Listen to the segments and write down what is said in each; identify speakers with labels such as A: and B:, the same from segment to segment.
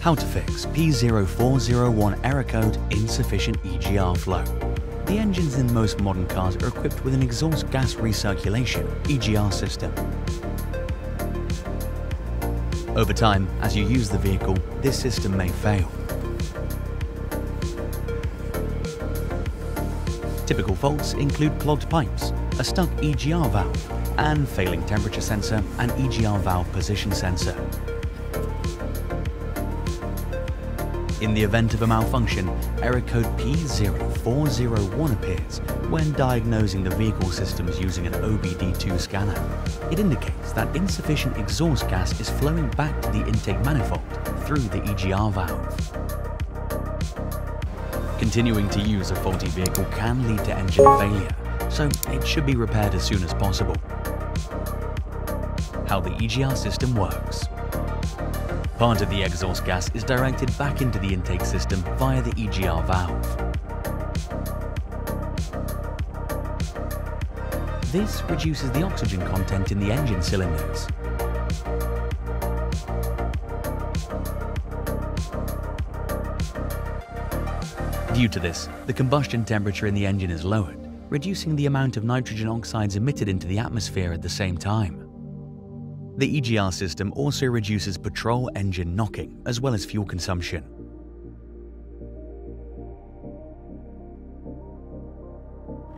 A: How to fix P0401 error code insufficient EGR flow. The engines in most modern cars are equipped with an exhaust gas recirculation EGR system. Over time, as you use the vehicle, this system may fail. Typical faults include clogged pipes, a stuck EGR valve, and failing temperature sensor and EGR valve position sensor. In the event of a malfunction, error code P0401 appears when diagnosing the vehicle systems using an OBD2 scanner. It indicates that insufficient exhaust gas is flowing back to the intake manifold through the EGR valve. Continuing to use a faulty vehicle can lead to engine failure, so it should be repaired as soon as possible. How the EGR system works. Part of the exhaust gas is directed back into the intake system via the EGR valve. This reduces the oxygen content in the engine cylinders. Due to this, the combustion temperature in the engine is lowered, reducing the amount of nitrogen oxides emitted into the atmosphere at the same time. The EGR system also reduces petrol engine knocking as well as fuel consumption.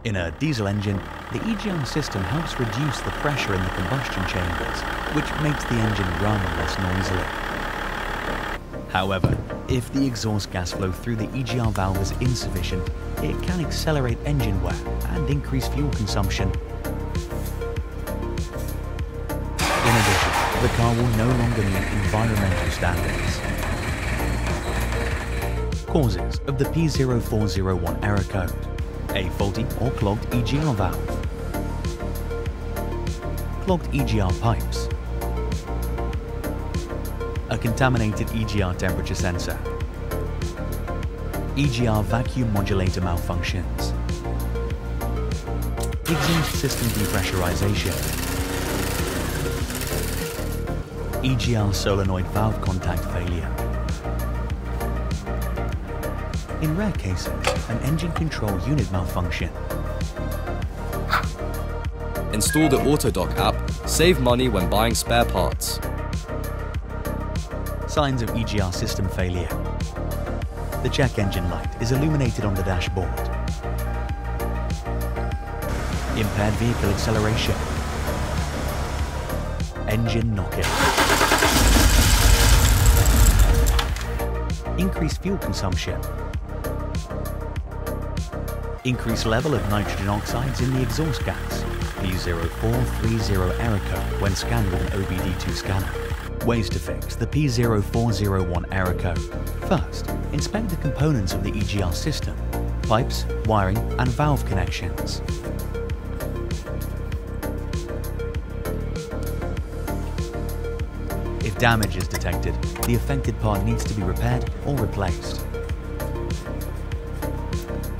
A: In a diesel engine, the EGR system helps reduce the pressure in the combustion chambers, which makes the engine run less noisily. However, if the exhaust gas flow through the EGR valve is insufficient, it can accelerate engine wear and increase fuel consumption. In addition, the car will no longer meet environmental standards. Causes of the P0401 error code: a faulty or clogged EGR valve, clogged EGR pipes, a contaminated EGR temperature sensor, EGR vacuum modulator malfunctions, exhaust system depressurization, EGR solenoid valve contact failure. In rare cases, an engine control unit malfunction.
B: Install the Autodoc app. Save money when buying spare parts.
A: Signs of EGR system failure. The check engine light is illuminated on the dashboard. Impaired vehicle acceleration. Engine knocking. Increased fuel consumption. Increased level of nitrogen oxides in the exhaust gas. P0430 error code when scanned with an OBD2 scanner. Ways to fix the P0401 error code. First, inspect the components of the EGR system: pipes, wiring, and valve connections. If damage is detected, the affected part needs to be repaired or replaced.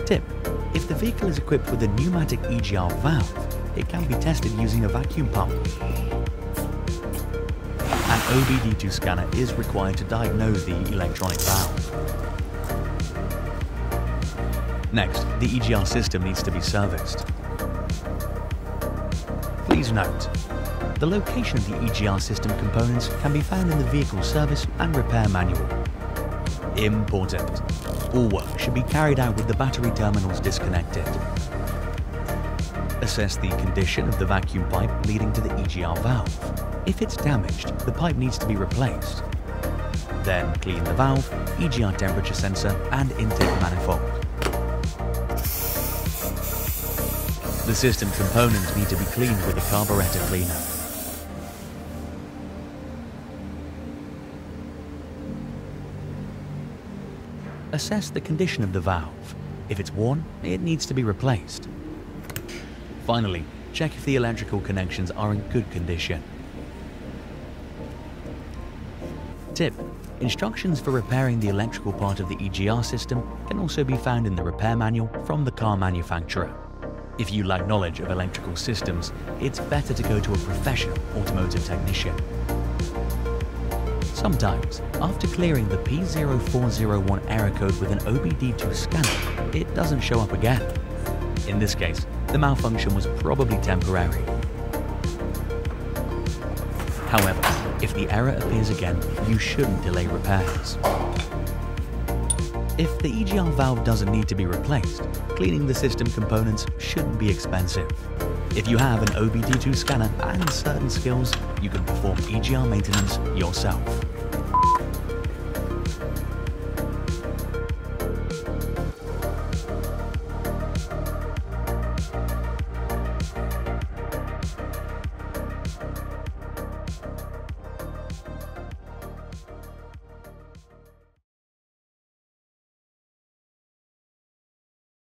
A: Tip: if the vehicle is equipped with a pneumatic EGR valve, it can be tested using a vacuum pump. An OBD2 scanner is required to diagnose the electronic valve. Next, the EGR system needs to be serviced. Please note, the location of the EGR system components can be found in the vehicle service and repair manual. Important: all work should be carried out with the battery terminals disconnected. Assess the condition of the vacuum pipe leading to the EGR valve. If it's damaged, the pipe needs to be replaced. Then clean the valve, EGR temperature sensor, and intake manifold. The system components need to be cleaned with a carburetor cleaner. Assess the condition of the valve. If it's worn, it needs to be replaced. Finally, check if the electrical connections are in good condition. Tip: instructions for repairing the electrical part of the EGR system can also be found in the repair manual from the car manufacturer. If you lack knowledge of electrical systems, it's better to go to a professional automotive technician. Sometimes, after clearing the P0401 error code with an OBD2 scanner, it doesn't show up again. In this case, the malfunction was probably temporary. However, if the error appears again, you shouldn't delay repairs. If the EGR valve doesn't need to be replaced, cleaning the system components shouldn't be expensive. If you have an OBD2 scanner and certain skills, you can perform EGR maintenance yourself.